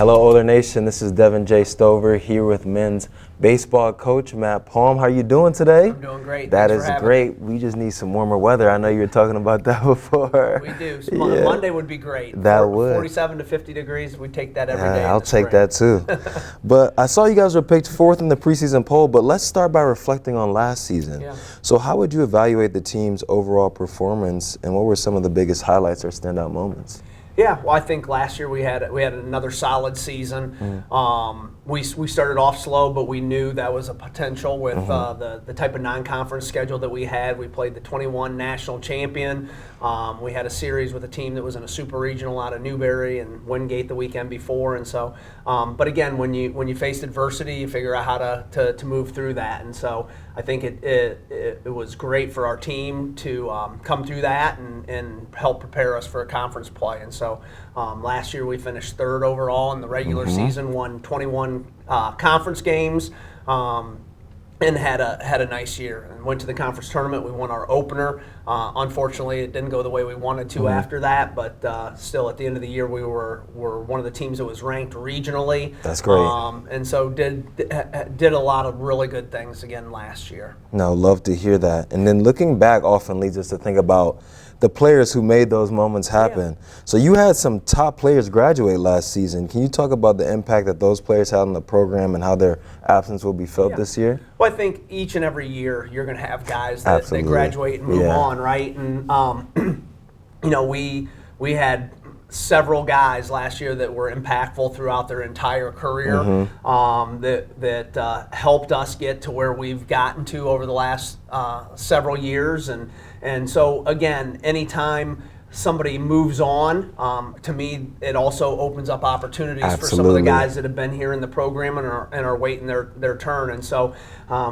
Hello, Older Nation. This is Deven Stover here with men's baseball coach Matt Palm. How are you doing today? I'm doing great. That is great. We just need some warmer weather. I know you were talking about that before. We do. Monday would be great. That would. 47 to 50 degrees. We'd take that every day. I'll take that too. But I saw you guys were picked 4th in the preseason poll, but let's start by reflecting on last season. Yeah. So how would you evaluate the team's overall performance, and what were some of the biggest highlights or standout moments? Yeah, well, I think last year we had another solid season. We started off slow, but we knew that was a potential with the type of non-conference schedule that we had. We played the 21 national champion. We had a series with a team that was in a super regional out of Newberry and Wingate the weekend before, and so. But again, when you face adversity, you figure out how to move through that, and so I think it was great for our team to come through that and help prepare us for a conference play. And so last year we finished 3rd overall in the regular season, won 21 conference games, and had a nice year. And went to the conference tournament. We won our opener. Unfortunately, it didn't go the way we wanted to after that, but still at the end of the year we were one of the teams that was ranked regionally. That's great. And so did a lot of really good things again last year. No, love to hear that. And then looking back often leads us to think about the players who made those moments happen. Yeah. So you had some top players graduate last season. Can you talk about the impact that those players had on the program and how their absence will be felt this year? Well, I think each and every year you're going to have guys that graduate and move on, right? And you know, we had several guys last year that were impactful throughout their entire career, that helped us get to where we've gotten to over the last several years. And so again, anytime somebody moves on, to me, it also opens up opportunities for some of the guys that have been here in the program and are waiting their turn. And so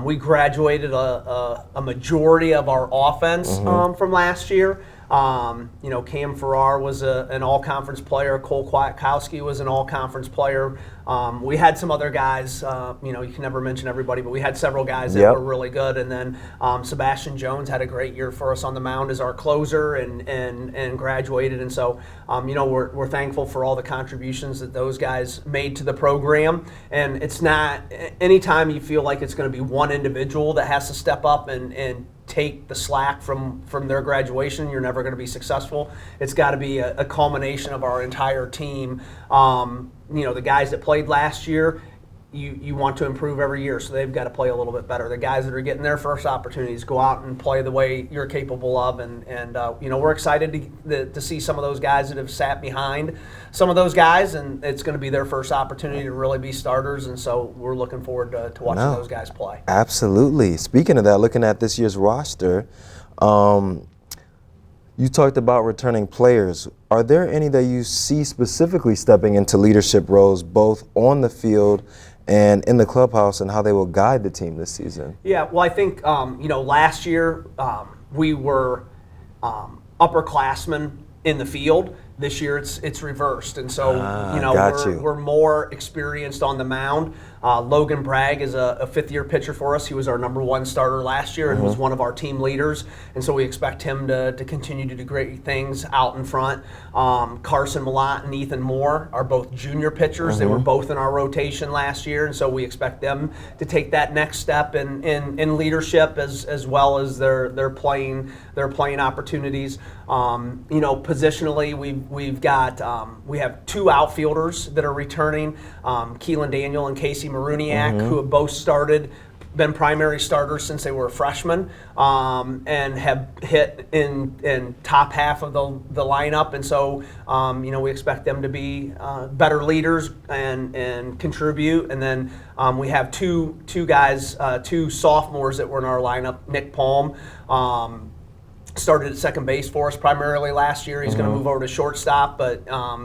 we graduated a majority of our offense from last year. You know, Cam Farrar was an all-conference player. Cole Kwiatkowski was an all-conference player. We had some other guys, you know, you can never mention everybody, but we had several guys that were really good. And then Sebastian Jones had a great year for us on the mound as our closer and graduated. And so, you know, we're thankful for all the contributions that those guys made to the program. And it's not, anytime you feel like it's going to be one individual that has to step up and take the slack from their graduation, you're never going to be successful. It's got to be a culmination of our entire team. You know, the guys that played last year, you want to improve every year, so they've got to play a little bit better. The guys that are getting their first opportunities, go out and play the way you're capable of, and you know, we're excited to see some of those guys that have sat behind some of those guys, and it's going to be their first opportunity to really be starters, and so we're looking forward to watching those guys play. Absolutely. Speaking of that, looking at this year's roster, you talked about returning players. Are there any that you see specifically stepping into leadership roles, both on the field and in the clubhouse, and how they will guide the team this season? Yeah, well, I think, you know, last year we were upperclassmen in the field. This year it's reversed, and so you know, we're more experienced on the mound. Logan Bragg is a 5th-year pitcher for us. He was our #1 starter last year and was one of our team leaders, and so we expect him to continue to do great things out in front. Carson Malott and Ethan Moore are both junior pitchers. They were both in our rotation last year, and so we expect them to take that next step in leadership as well as their playing opportunities. You know, positionally, we have 2 outfielders that are returning, Keelan Daniel and Casey Maruniak, who have both been primary starters since they were freshmen, and have hit in top half of the lineup. And so, you know, we expect them to be better leaders and contribute. And then we have two guys, 2 sophomores that were in our lineup. Nick Palm started at second base for us primarily last year. He's going to move over to shortstop, but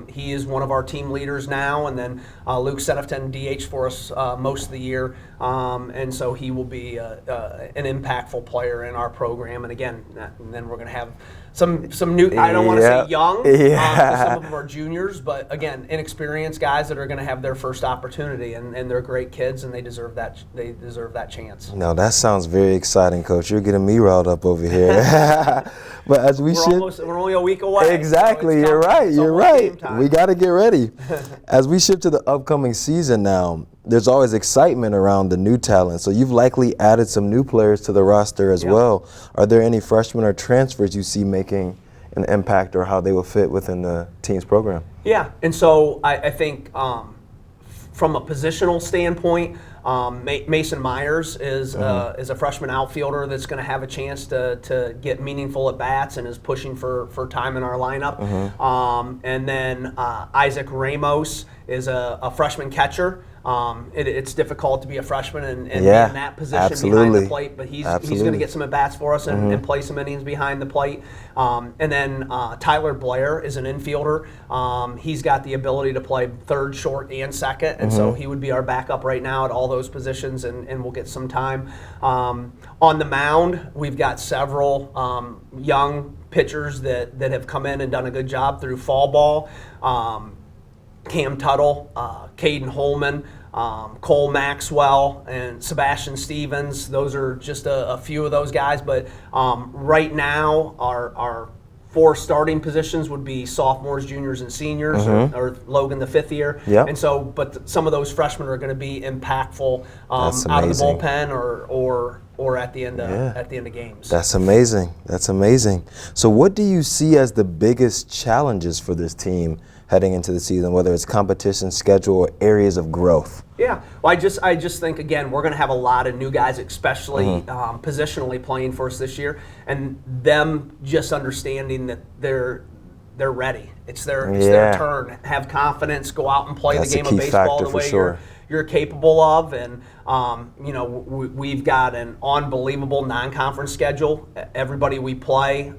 he is one of our team leaders now. And then Luke Sedefton DH for us most of the year, and so he will be an impactful player in our program. And again, and then we're going to have some new. I don't want to say young. Yeah. Some of them are juniors, but again, inexperienced guys that are going to have their first opportunity, and they're great kids, and they deserve that. They deserve that chance. No, that sounds very exciting, Coach. You're getting me riled up over here. But as we're only a week away. Exactly, so you're right. You're right. We got to get ready. As we shift to the upcoming season now, there's always excitement around the new talent. So you've likely added some new players to the roster as well. Are there any freshmen or transfers you see making an impact, or how they will fit within the team's program? Yeah, and so I think from a positional standpoint, Mason Myers is a freshman outfielder that's going to have a chance to get meaningful at bats and is pushing for time in our lineup. And then Isaac Ramos is a freshman catcher. It's difficult to be a freshman and be in that position behind the plate, but he's going to get some at bats for us and play some innings behind the plate. And then Tyler Blair is an infielder. He's got the ability to play third, short, and second, and so he would be our backup right now at all those positions, and we'll get some time. On the mound, we've got several young pitchers that have come in and done a good job through fall ball. Cam Tuttle, Caden Holman, Cole Maxwell, and Sebastian Stevens. Those are just a few of those guys. But right now, our 4 starting positions would be sophomores, juniors, and seniors, or Logan the 5th year. And so, but some of those freshmen are going to be impactful out of the bullpen or at the end of games. That's amazing. That's amazing. So what do you see as the biggest challenges for this team heading into the season, whether it's competition, schedule, or areas of growth? Yeah, well, I just think, again, we're going to have a lot of new guys, especially positionally playing for us this year, and them just understanding that they're ready. It's their turn. Have confidence, go out and play the game of baseball the way you're capable of. And we've got an unbelievable non-conference schedule. Everybody we play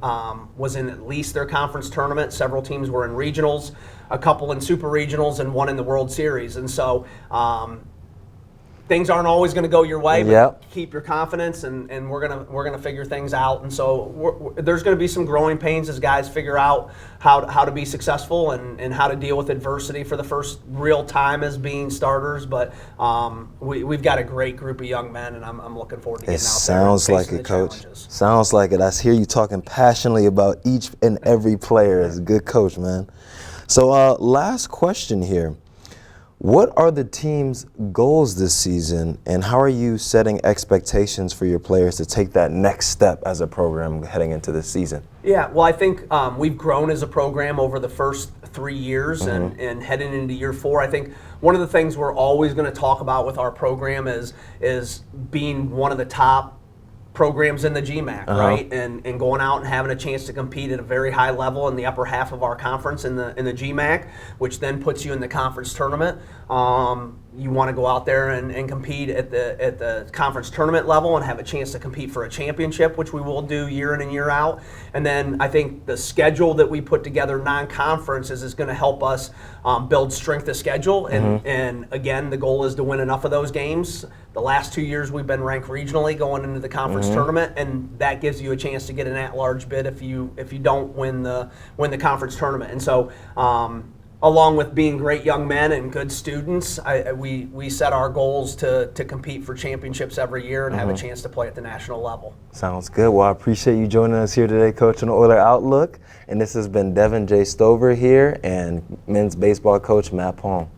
was in at least their conference tournament. Several teams were in regionals, a couple in super regionals, and one in the World Series. And so things aren't always going to go your way, but keep your confidence, and we're gonna figure things out. And so there's going to be some growing pains as guys figure out how to be successful and how to deal with adversity for the first real time as being starters. But we've got a great group of young men, and I'm looking forward to getting out there. Sounds like it, Coach. Sounds like it. I hear you talking passionately about each and every player. As a good coach, man. So last question here. What are the team's goals this season, and how are you setting expectations for your players to take that next step as a program heading into this season? Yeah, well, I think we've grown as a program over the first 3 years, and heading into year 4. I think one of the things we're always going to talk about with our program is being one of the top programs in the GMAC, right? And going out and having a chance to compete at a very high level in the upper half of our conference in the GMAC, which then puts you in the conference tournament. You want to go out there and compete at the conference tournament level and have a chance to compete for a championship, which we will do year in and year out. And then I think the schedule that we put together, non-conference, is going to help us build strength of schedule. And again, the goal is to win enough of those games. The last 2 years we've been ranked regionally going into the conference tournament, and that gives you a chance to get an at-large bid if you don't win the conference tournament. And so along with being great young men and good students, we set our goals to compete for championships every year and have a chance to play at the national level. Sounds good. Well, I appreciate you joining us here today, Coach, on Oiler Outlook. And this has been Deven Stover here and men's baseball coach Matt Palm.